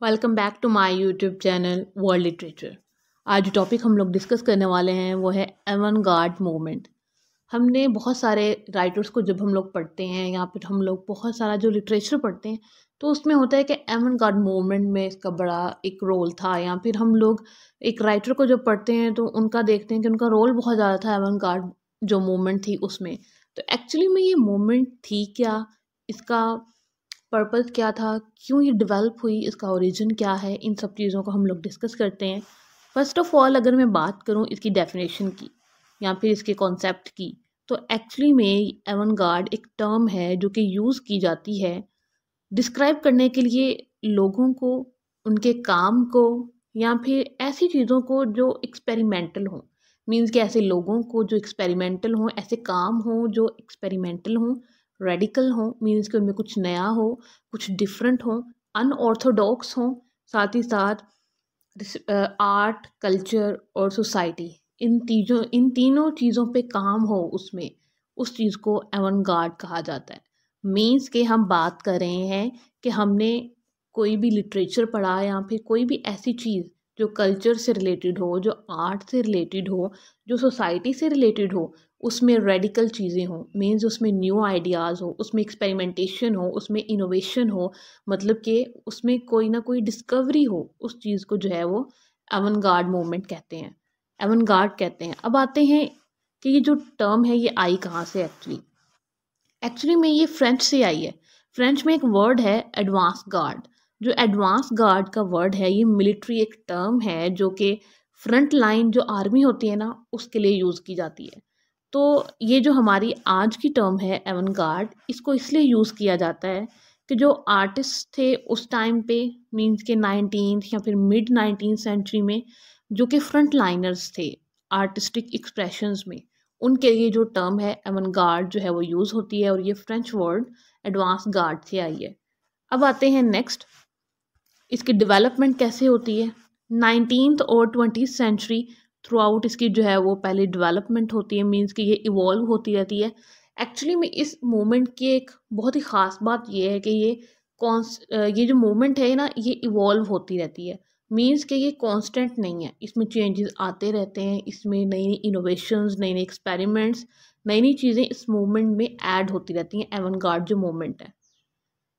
Welcome back to my YouTube channel world literature. आज जो topic हम लोग डिस्कस करने वाले हैं वो है एवनगार्ड मूवमेंट। हमने बहुत सारे राइटर्स को जब हम लोग पढ़ते हैं या फिर हम लोग बहुत सारा जो लिटरेचर पढ़ते हैं तो उसमें होता है कि एवनगार्ड मूवमेंट में इसका बड़ा एक रोल था, या फिर हम लोग एक राइटर को जब पढ़ते हैं तो उनका देखते हैं कि उनका रोल बहुत ज़्यादा था एवनगार्ड जो मूवमेंट थी उसमें। तो एक्चुअली में ये मूवमेंट थी क्या, इसका पर्पस क्या था, क्यों ये डेवलप हुई, इसका ओरिजिन क्या है, इन सब चीज़ों को हम लोग डिस्कस करते हैं। फर्स्ट ऑफ ऑल अगर मैं बात करूँ इसकी डेफिनेशन की या फिर इसके कॉन्सेप्ट की, तो एक्चुअली में एवनगार्ड एक टर्म है जो कि यूज़ की जाती है डिस्क्राइब करने के लिए लोगों को, उनके काम को, या फिर ऐसी चीज़ों को जो एक्सपेरिमेंटल हों। मीन्स कि ऐसे लोगों को जो एक्सपेरिमेंटल हों, ऐसे काम हों जो एक्सपेरिमेंटल हों, रेडिकल हों, मीन्स कि उनमें कुछ नया हो, कुछ डिफरेंट हो, अनऑर्थोडॉक्स हों, साथ ही साथ आर्ट, कल्चर और सोसाइटी, इन तीनों चीज़ों पे काम हो उसमें, उस चीज़ को एवनगार्ड कहा जाता है। मीन्स के हम बात कर रहे हैं कि हमने कोई भी लिटरेचर पढ़ा या फिर कोई भी ऐसी चीज़ जो कल्चर से रिलेटेड हो, जो आर्ट से रिलेटेड हो, जो सोसाइटी से रिलेटेड हो, उसमें रेडिकल चीज़ें हों, मीन्स उसमें न्यू आइडियाज़ हो, उसमें एक्सपेरिमेंटेशन हो, उसमें इनोवेशन हो, मतलब कि उसमें कोई ना कोई डिस्कवरी हो, उस चीज़ को जो है वो एवनगार्ड मूवमेंट कहते हैं, एवनगार्ड कहते हैं। अब आते हैं कि ये जो टर्म है ये आई कहाँ से। एक्चुअली में ये फ्रेंच से आई है। फ्रेंच में एक वर्ड है एडवांस गार्ड। जो एडवांस गार्ड का वर्ड है ये मिलिट्री एक टर्म है जो कि फ्रंट लाइन जो आर्मी होती है ना उसके लिए यूज़ की जाती है। तो ये जो हमारी आज की टर्म है एवनगार्ड, इसको इसलिए यूज़ किया जाता है कि जो आर्टिस्ट थे उस टाइम पे, मींस के 19th या फिर मिड 19th सेंचुरी में, जो कि फ्रंट लाइनर्स थे आर्टिस्टिक एक्सप्रेशंस में, उनके लिए जो टर्म है एवनगार्ड जो है वो यूज़ होती है, और ये फ्रेंच वर्ड एडवांस गार्ड से आई है। अब आते हैं नेक्स्ट, इसकी डेवलपमेंट कैसे होती है। 19th और 20th सेंचुरी थ्रू आउट इसकी जो है वो पहले डेवलपमेंट होती है, मीन्स कि ये इवॉल्व होती रहती है। एक्चुअली में इस मूवमेंट की एक बहुत ही ख़ास बात ये है कि ये जो मूवमेंट है ना ये इवॉल्व होती रहती है, मीन्स कि ये कांस्टेंट नहीं है, इसमें चेंजेस आते रहते हैं, इसमें नई नई इनोवेशंस, नई नई एक्सपेरिमेंट्स, नई नई चीज़ें इस मूवमेंट में ऐड होती रहती हैं। एवनगार्ड जो मूवमेंट है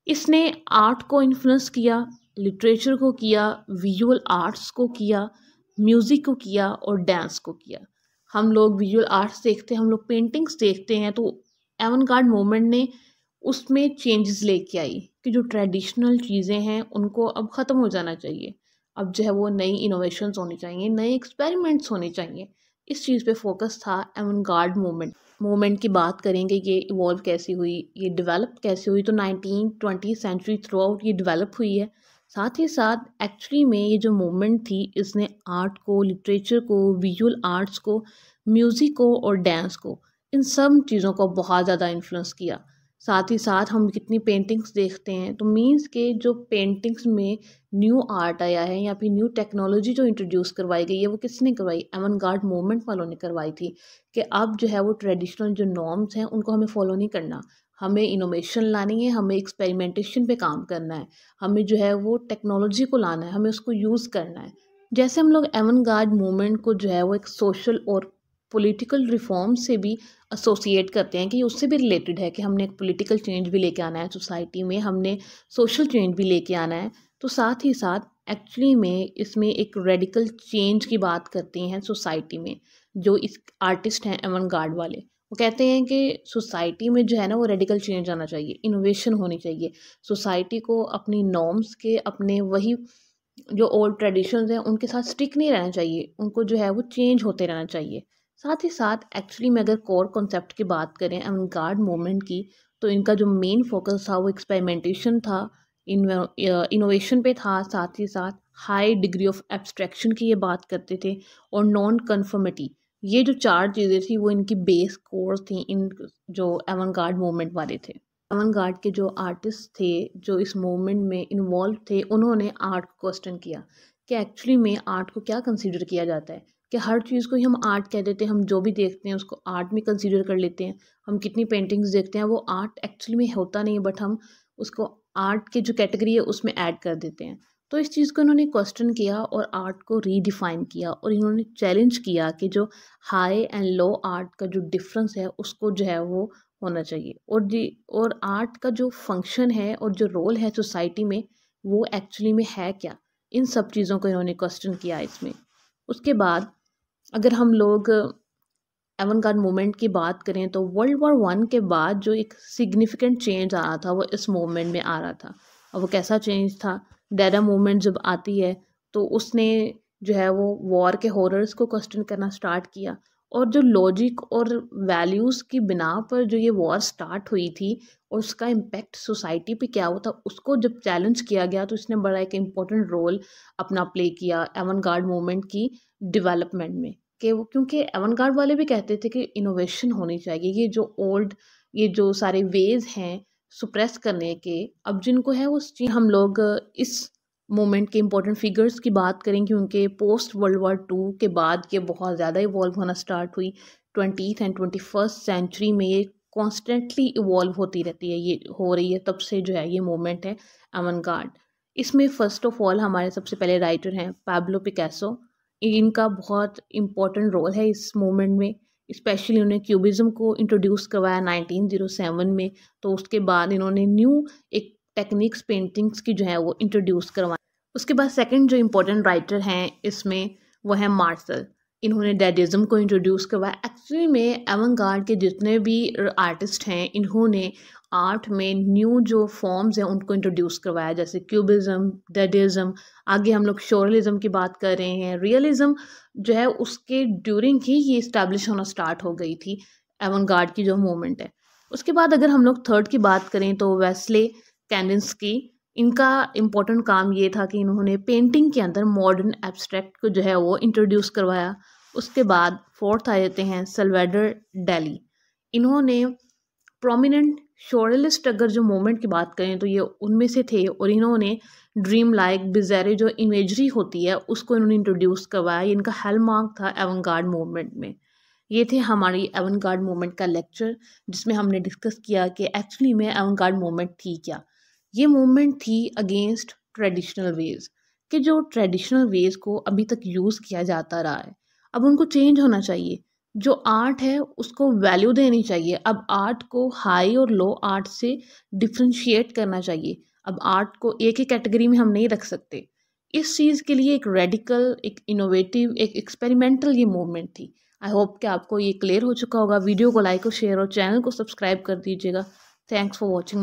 इसने आर्ट को इन्फ्लुएंस किया, लिटरेचर को किया, विजुअल आर्ट्स को किया, म्यूज़िक को किया और डांस को किया। हम लोग विजुअल आर्ट्स देखते हैं, हम लोग पेंटिंग्स देखते हैं, तो एवनगार्ड मूवमेंट ने उसमें चेंजेस लेके आई कि जो ट्रेडिशनल चीज़ें हैं उनको अब ख़त्म हो जाना चाहिए। अब जो है वो नई इनोवेशंस होनी चाहिए, नए एक्सपेरिमेंट्स होने चाहिए। इस चीज़ पे फोकस था एवनगार्ड मूवमेंट की बात करेंगे, ये इवॉल्व कैसी हुई, ये डेवलप कैसे हुई, तो 1920 सेंचुरी थ्रू आउट ये डेवलप हुई है। साथ ही साथ एक्चुअली में ये जो मूवमेंट थी इसने आर्ट को, लिटरेचर को, विजुअल आर्ट्स को, म्यूज़िक को और डांस को, इन सब चीज़ों को बहुत ज़्यादा इन्फ्लुएंस किया। साथ ही साथ हम कितनी पेंटिंग्स देखते हैं, तो मीन्स के जो पेंटिंग्स में न्यू आर्ट आया है या फिर न्यू टेक्नोलॉजी जो इंट्रोड्यूस करवाई गई है वो किसने करवाई, एवनगार्ड मूवमेंट वालों ने करवाई थी। कि अब जो है वो ट्रेडिशनल जो नॉर्म्स हैं उनको हमें फॉलो नहीं करना, हमें इनोवेशन लानी है, हमें एक्सपेरिमेंटेशन पे काम करना है, हमें जो है वो टेक्नोलॉजी को लाना है, हमें उसको यूज़ करना है। जैसे हम लोग एवनगार्ड मूवमेंट को जो है वो एक सोशल और पॉलिटिकल रिफॉर्म से भी एसोसिएट करते हैं कि उससे भी रिलेटेड है कि हमने एक पॉलिटिकल चेंज भी लेके आना है सोसाइटी में, हमने सोशल चेंज भी लेके आना है। तो साथ ही साथ एक्चुअली में इसमें एक रेडिकल चेंज की बात करते हैं सोसाइटी में। जो इस आर्टिस्ट हैं एवनगार्ड वाले, वो कहते हैं कि सोसाइटी में जो है ना वो रेडिकल चेंज आना चाहिए, इनोवेशन होनी चाहिए, सोसाइटी को अपनी नॉर्म्स के, अपने वही जो ओल्ड ट्रेडिशंस हैं उनके साथ स्टिक नहीं रहना चाहिए, उनको जो है वो चेंज होते रहना चाहिए। साथ ही साथ एक्चुअली में अगर कोर कॉन्सेप्ट की बात करें एवनगार्ड मूवमेंट की, तो इनका जो मेन फोकस था वो एक्सपेरिमेंटेशन था, इनोवेशन पे था, साथ ही साथ हाई डिग्री ऑफ एब्स्ट्रैक्शन की ये बात करते थे, और नॉन कन्फर्मिटी। ये जो चार चीज़ें थी वो इनकी बेस कोर्स थी इन जो एवनगार्ड मूवमेंट वाले थे। अवंगार्ड के जो आर्टिस्ट थे जो इस मूवमेंट में इन्वॉल्व थे, उन्होंने आर्ट को क्वेश्चन किया कि एक्चुअली में आर्ट को क्या कंसीडर किया जाता है, कि हर चीज़ को ही हम आर्ट कह देते हैं, हम जो भी देखते हैं उसको आर्ट में कंसीडर कर लेते हैं। हम कितनी पेंटिंग्स देखते हैं वो आर्ट एक्चुअली में होता नहीं है, बट हम उसको आर्ट की जो कैटेगरी है उसमें ऐड कर देते हैं। तो इस चीज़ को इन्होंने क्वेश्चन किया और आर्ट को रीडिफाइन किया और इन्होंने चैलेंज किया कि जो हाई एंड लो आर्ट का जो डिफरेंस है उसको जो है वो होना चाहिए, और आर्ट का जो फंक्शन है और जो रोल है सोसाइटी में वो एक्चुअली में है क्या। इन सब चीज़ों को इन्होंने क्वेश्चन किया इसमें। उसके बाद अगर हम लोग एवनगार्ड मूवमेंट की बात करें तो वर्ल्ड वॉर 1 के बाद जो एक सिग्निफिकेंट चेंज आ रहा था वो इस मूवमेंट में आ रहा था। और वो कैसा चेंज था? डेरा मूवमेंट जब आती है तो उसने जो है वो वॉर के हॉरर्स को क्वेश्चन करना स्टार्ट किया, और जो लॉजिक और वैल्यूज़ की बिना पर जो ये वॉर स्टार्ट हुई थी और उसका इम्पेक्ट सोसाइटी पे क्या हुआ था उसको जब चैलेंज किया गया तो इसने बड़ा एक इम्पोर्टेंट रोल अपना प्ले किया एवनगार्ड मूवमेंट की डेवलपमेंट में। कि वो क्योंकि एवनगार्ड वाले भी कहते थे कि इनोवेशन होनी चाहिए, ये जो सारे वेज हैं सुप्रेस करने के, अब जिनको है उस चीज हम लोग इस मोमेंट के इम्पोर्टेंट फिगर्स की बात करें क्योंकि पोस्ट वर्ल्ड वॉर 2 के बाद ये बहुत ज़्यादा इवॉल्व होना स्टार्ट हुई। 20th एंड 21st सेंचुरी में ये कॉन्स्टेंटली इवॉल्व होती रहती है, ये हो रही है तब से जो है ये मोमेंट है एवनगार्ड। इसमें फ़र्स्ट ऑफ ऑल हमारे सबसे पहले राइटर हैं पाब्लो पिकासो। इनका बहुत इम्पोर्टेंट रोल है इस मूवमेंट में, स्पेशली उन्हें क्यूबिज्म को इंट्रोड्यूस करवाया 1907 में। तो उसके बाद इन्होंने न्यू एक टेक्निक्स पेंटिंग्स की जो है वो इंट्रोड्यूस करवाई। उसके बाद सेकंड जो इम्पोर्टेंट राइटर हैं इसमें वो है मार्शल। इन्होंने डैडिज्म को इंट्रोड्यूस करवाया। एक्चुअली में एवनगार्ड के जितने भी आर्टिस्ट हैं इन्होंने आर्ट में न्यू जो फॉर्म्स हैं उनको इंट्रोड्यूस करवाया, जैसे क्यूबिज्म, डैडिज्म, आगे हम लोग शोरलिज्म की बात कर रहे हैं। रियलिज्म जो है उसके ड्यूरिंग ही ये इस्टेब्लिश होना स्टार्ट हो गई थी एवनगार्ड की जो मूवमेंट है। उसके बाद अगर हम लोग थर्ड की बात करें तो वेस्ले कैंडिंस्की। इनका इम्पोर्टेंट काम ये था कि इन्होंने पेंटिंग के अंदर मॉडर्न एब्स्ट्रैक्ट को जो है वो इंट्रोड्यूस करवाया। उसके बाद फोर्थ आ जाते हैं सल्वाडोर डाली। इन्होंने प्रोमिनेंट शोरलिस्ट अगर जो मोमेंट की बात करें तो ये उनमें से थे, और इन्होंने ड्रीम लाइक बिज़ारे जो इमेजरी होती है उसको इन्होंने इंट्रोड्यूस करवाया। इनका हॉलमार्क था एवनगार्ड मूवमेंट में। ये थे हमारी एवनगार्ड मूवमेंट का लेक्चर जिसमें हमने डिस्कस किया कि एक्चुअली में एवनगार्ड मूवमेंट थी क्या। ये मूवमेंट थी अगेंस्ट ट्रेडिशनल वेज, कि जो ट्रेडिशनल वेज को अभी तक यूज़ किया जाता रहा है अब उनको चेंज होना चाहिए। जो आर्ट है उसको वैल्यू देनी चाहिए। अब आर्ट को हाई और लो आर्ट से डिफ्रेंशिएट करना चाहिए। अब आर्ट को एक ही कैटेगरी में हम नहीं रख सकते। इस चीज़ के लिए एक रेडिकल, एक इनोवेटिव, एक एक्सपेरिमेंटल ये मूवमेंट थी। आई होप कि आपको ये क्लियर हो चुका होगा। वीडियो को लाइक और शेयर और चैनल को सब्सक्राइब कर दीजिएगा। Thanks for watching.